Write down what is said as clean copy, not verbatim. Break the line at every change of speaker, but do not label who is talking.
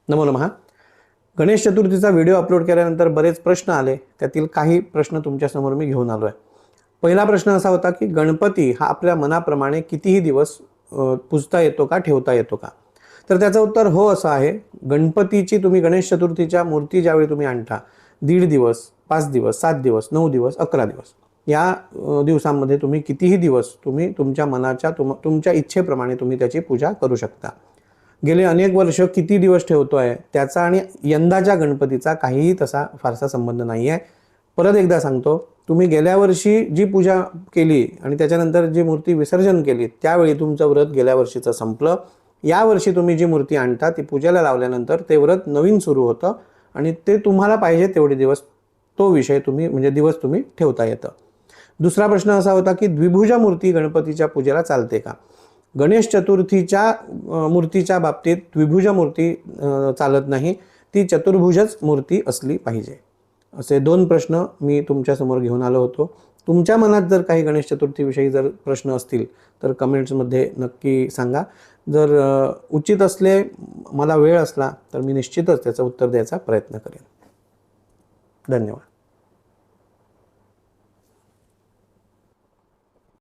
नमो नमः. Ganesh चतुर्थीचा video upload केल्यानंतर बरेच प्रश्न आले. त्यातील काही प्रश्न तुमच्यासमोर मी घेऊन आलो आहे. पहिला प्रश्न असा होता की गणपती हा आपल्या मनाप्रमाणे कितीही दिवस पूजता येतो का, ठेवता येतो का? तर त्याचं उत्तर हो असं आहे. गणपतीची तुम्ही गणेश चतुर्थीच्या मूर्ती ज्यावेळी तुम्ही आणता, 1.5 दिवस, 5 दिवस, 7 दिवस, 9 दिवस, 11 दिवस या दिवसांमध्ये तुम्ही कितीही दिवस तुम्ही तुमच्या मनाच्या तुमच्या इच्छेप्रमाणे तुम्ही त्याची पूजा करू शकता. गेले अनेक वर्ष किती दिवस ठेवतोय त्याचा आणि यंदाच्या गणपतीचा काहीही तसा फारसा संबंध नाही आहे. परत एकदा सांगतो, तुम्ही गेल्या वर्षी जी पूजा केली आणि त्याच्यानंतर जी मूर्ती विसर्जन केली त्यावेळी तुमचं व्रत गेल्या वर्षीचं संपलं. या वर्षी तुम्ही जी मूर्ती आणता ती पूजेला लावल्यानंतर ते व्रत नवीन सुरू होतं आणि ते तुम्हाला पाहिजे तेवढे दिवस तो विषय तुम्ही म्हणजे दिवस तुम्ही ठेवता येतं. दुसरा प्रश्न असा होता की द्विभुजा मूर्ती गणपतीच्या पूजेला चालते का? गणेश चतुर्थीच्या मूर्तीच्या बाबतीत द्विभुजा मूर्ती चालत नाही, ती चतुर्भुजच मूर्ती असली पाहिजे. असे 2 प्रश्न मी तुमच्यासमोर घेऊन आलो होतो. तुमच्या मनात जर काही गणेश चतुर्थीविषयी जर प्रश्न असतील तर कमेंट्समध्ये नक्की सांगा. जर उचित असले, मला वेळ असला तर मी निश्चितच त्याचं उत्तर द्यायचा प्रयत्न करेन. धन्यवाद.